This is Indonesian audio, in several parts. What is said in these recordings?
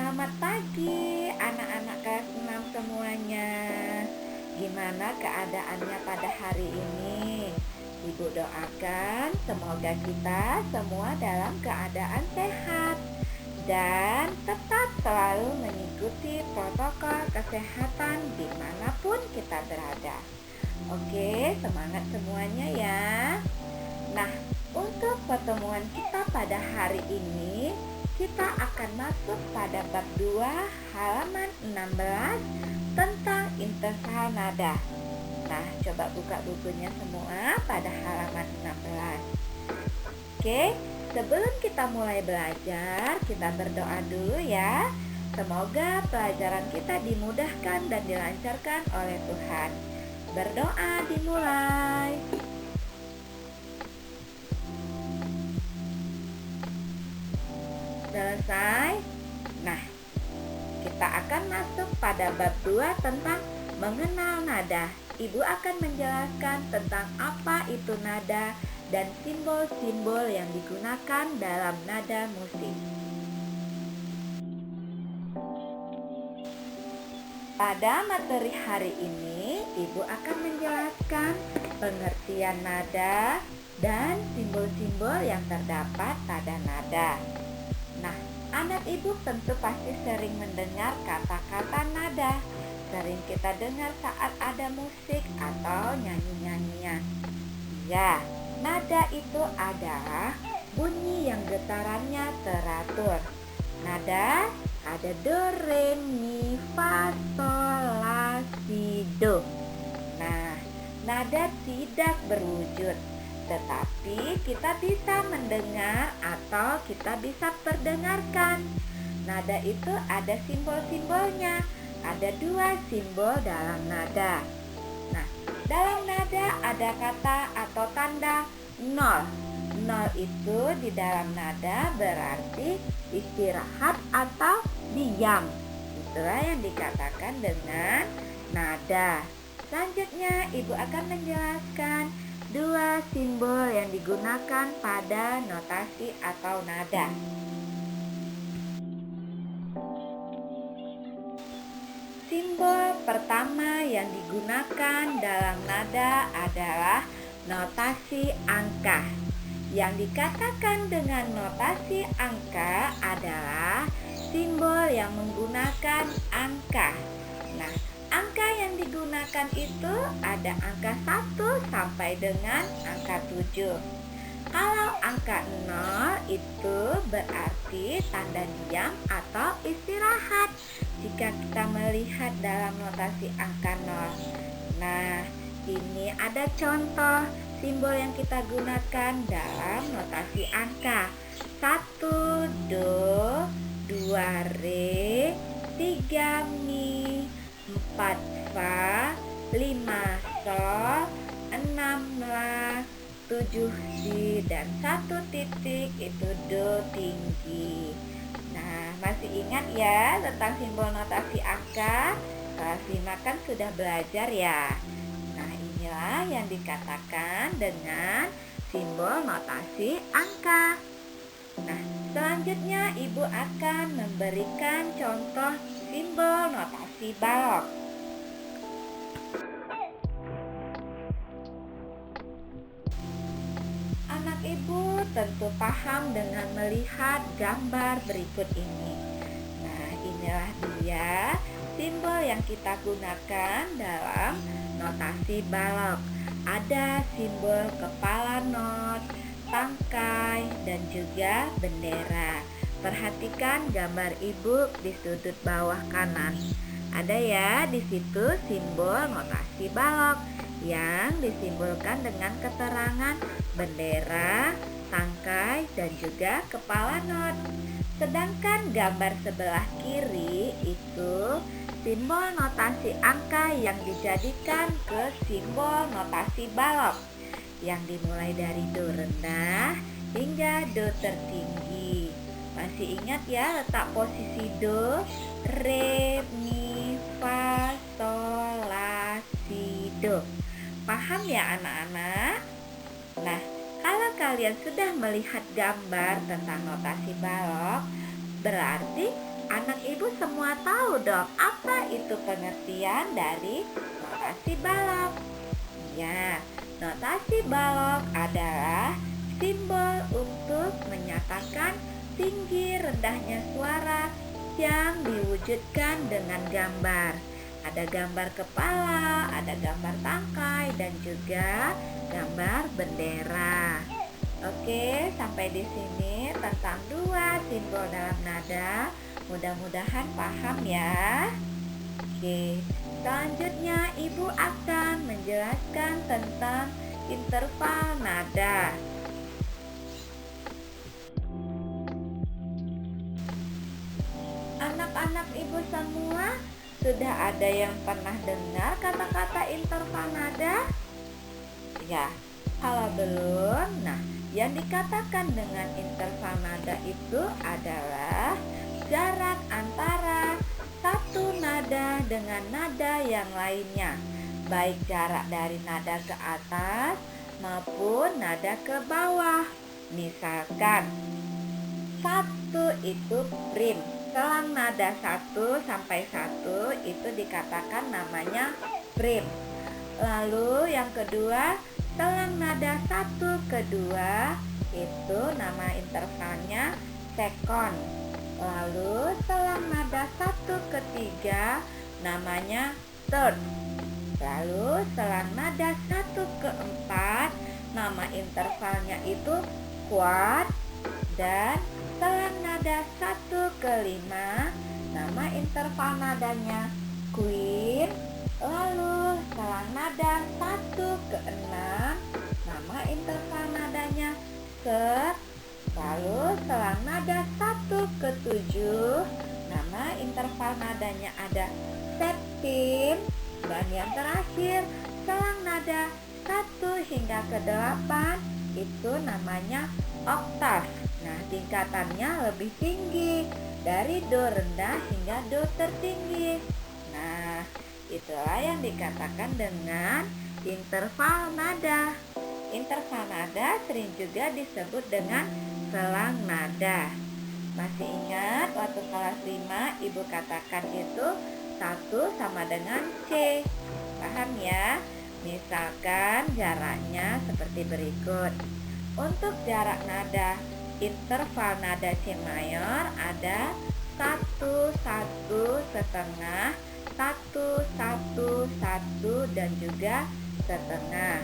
Selamat pagi anak-anak kelas 6 semuanya. Gimana keadaannya pada hari ini? Ibu doakan semoga kita semua dalam keadaan sehat dan tetap selalu mengikuti protokol kesehatan dimanapun kita berada. Oke, semangat semuanya ya. Nah, untuk pertemuan kita pada hari ini, kita akan masuk pada bab 2 halaman 16 tentang interval nada. Nah, coba buka bukunya semua pada halaman 16. Oke, sebelum kita mulai belajar, kita berdoa dulu ya. Semoga pelajaran kita dimudahkan dan dilancarkan oleh Tuhan. Berdoa dimulai. Selesai. Nah, kita akan masuk pada bab 2 tentang mengenal nada. Ibu akan menjelaskan tentang apa itu nada dan simbol-simbol yang digunakan dalam nada musik. Pada materi hari ini, Ibu akan menjelaskan pengertian nada dan simbol-simbol yang terdapat pada nada. Nah, anak ibu tentu pasti sering mendengar kata-kata nada. Sering kita dengar saat ada musik atau nyanyi-nyanyian. Ya, nada itu adalah bunyi yang getarannya teratur. Nada ada do, re, mi, fa, sol, la, si, do. Nah, nada tidak berwujud, tetapi kita bisa mendengar atau kita bisa perdengarkan. Nada itu ada simbol-simbolnya. Ada 2 simbol dalam nada. Nah, dalam nada ada kata atau tanda nol. Nol itu di dalam nada berarti istirahat atau diam. Itulah yang dikatakan dengan nada. Selanjutnya, Ibu akan menjelaskan 2 simbol yang digunakan pada notasi atau nada. Simbol pertama yang digunakan dalam nada adalah notasi angka. Yang dikatakan dengan notasi angka adalah simbol yang menggunakan angka. Nah, angka yang digunakan itu ada angka 1 sampai dengan angka 7. Kalau angka 0 itu berarti tanda diam atau istirahat jika kita melihat dalam notasi angka 0. Nah, ini ada contoh simbol yang kita gunakan dalam notasi angka. 1 do, 2 re, 3 mi, 4 fa, 5 sol, 6 la, 7 si, dan 1 titik itu do tinggi. Nah, masih ingat ya tentang simbol notasi angka? Kelas 5 kan sudah belajar ya. Nah, inilah yang dikatakan dengan simbol notasi angka. Nah, selanjutnya Ibu akan memberikan contoh simbol notasi balok. Anak ibu tentu paham dengan melihat gambar berikut ini. Nah, inilah dia simbol yang kita gunakan dalam notasi balok. Ada simbol kepala not, tangkai, dan juga bendera. Perhatikan gambar ibu di sudut bawah kanan. Ada ya di situ simbol notasi balok yang disimbolkan dengan keterangan bendera, tangkai, dan juga kepala not. Sedangkan gambar sebelah kiri itu simbol notasi angka yang dijadikan ke simbol notasi balok yang dimulai dari do rendah hingga do tertinggi. Masih ingat ya letak posisi do, re, mi, fa, sol, la, si, do. Paham ya anak-anak? Nah, kalau kalian sudah melihat gambar tentang notasi balok, berarti anak ibu semua tahu dong apa itu pengertian dari notasi balok. Ya, notasi balok adalah simbol untuk menyatakan tinggi rendahnya suara yang diwujudkan dengan gambar. Ada gambar kepala, ada gambar tangkai, dan juga gambar bendera. Oke, sampai di sini tentang dua simbol dalam nada. Mudah-mudahan paham ya. Oke, selanjutnya Ibu akan menjelaskan tentang interval nada. Anak-anak Ibu semua sudah ada yang pernah dengar kata-kata interval nada? Ya, kalau belum, nah yang dikatakan dengan interval nada itu adalah jarak antara satu nada dengan nada yang lainnya, baik jarak dari nada ke atas maupun nada ke bawah. Misalkan, satu itu prim, selang nada 1 sampai 1 itu dikatakan namanya prim. Lalu yang kedua, selang nada 1 ke 2 itu nama intervalnya sekon. Lalu selang nada 1 ke 3 namanya third. Lalu selang nada 1 ke 4 nama intervalnya itu quart. Dan selang nada 1 ke 5 nama interval nadanya quint. Lalu selang nada 1 ke 6 nama interval nadanya third. Lalu selang nada 1 ke 7 nama interval nadanya ada septim. Dan yang terakhir, selang nada 1 hingga ke 8 itu namanya oktav. Nah, tingkatannya lebih tinggi, dari do rendah hingga do tertinggi. Nah, itulah yang dikatakan dengan interval nada. Interval nada sering juga disebut dengan selang nada. Masih ingat waktu kelas 5 Ibu katakan itu 1 sama dengan C. Paham ya? Misalkan jaraknya seperti berikut. Untuk jarak nada interval nada C mayor ada 1, 1, setengah, 1, 1, 1, dan juga setengah.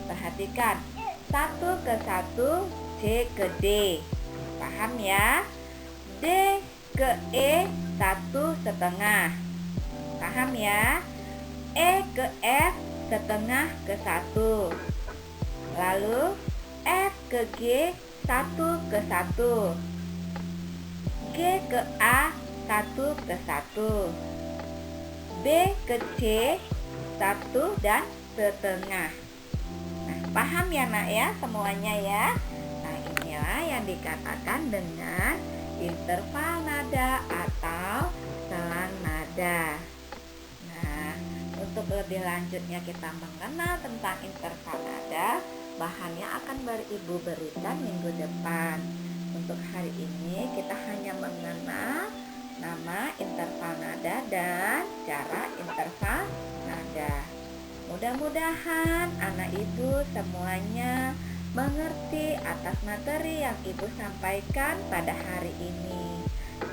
Perhatikan, 1 ke 1, C ke D. Paham ya? D ke E 1 setengah. Paham ya? E ke F setengah ke 1. Lalu F ke G 1 ke 1. G ke A 1 ke 1. B ke C 1 dan setengah. Nah, paham ya nak ya semuanya ya. Nah, inilah yang dikatakan dengan interval nada atau selang nada. Nah, untuk lebih lanjutnya kita mengenal tentang interval nada, bahannya akan Ibu berikan minggu depan. Untuk hari ini kita hanya mengenal nama interval nada dan cara interval nada. Mudah-mudahan anak Ibu semuanya mengerti atas materi yang Ibu sampaikan pada hari ini.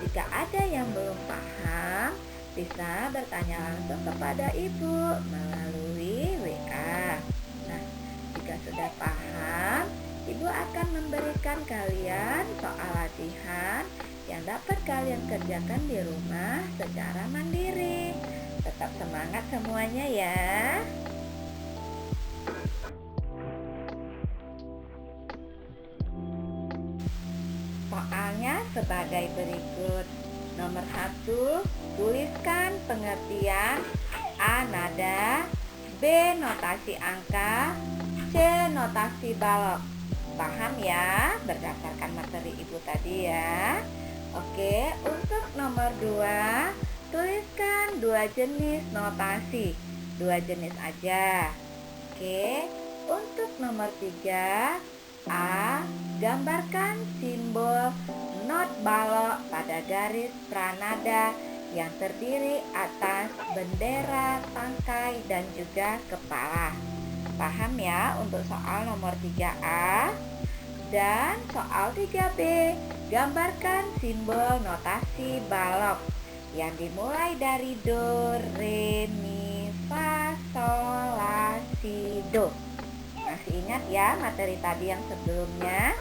Jika ada yang belum paham, bisa bertanya langsung kepada Ibu melalui WA. Nah, jika sudah paham, Ibu akan memberikan kalian soal latihan yang dapat kalian kerjakan di rumah secara mandiri. Tetap semangat semuanya ya. Soalnya sebagai berikut. Nomor 1, tuliskan pengertian A nada, B notasi angka, C notasi balok. Paham ya berdasarkan materi Ibu tadi ya. Oke, untuk nomor 2, tuliskan 2 jenis notasi, 2 jenis aja. Oke, untuk nomor 3, A, Gambarkan simbol not balok pada garis pranada yang terdiri atas bendera, tangkai, dan juga kepala. Paham ya untuk soal nomor 3A? Dan soal 3B, gambarkan simbol notasi balok yang dimulai dari do, re, mi, fa, sol, la, si, do. Masih ingat ya materi tadi yang sebelumnya?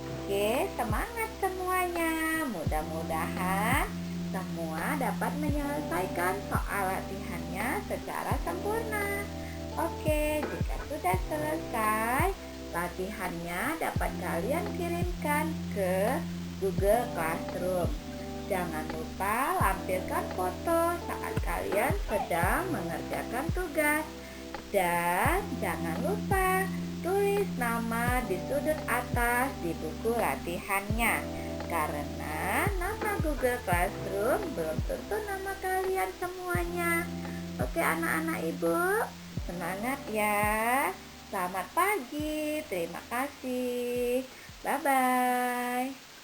Oke, semangat semuanya. Mudah-mudahan semua dapat menyelesaikan soal latihannya secara sempurna. Oke, jika sudah selesai, latihannya dapat kalian kirimkan ke Google Classroom. Jangan lupa lampirkan foto saat kalian sedang mengerjakan tugas. Dan jangan lupa tulis nama di sudut atas di buku latihannya. Karena nama Google Classroom belum tentu nama kalian semuanya. Oke anak-anak ibu, semangat ya. Selamat pagi, terima kasih. Bye-bye.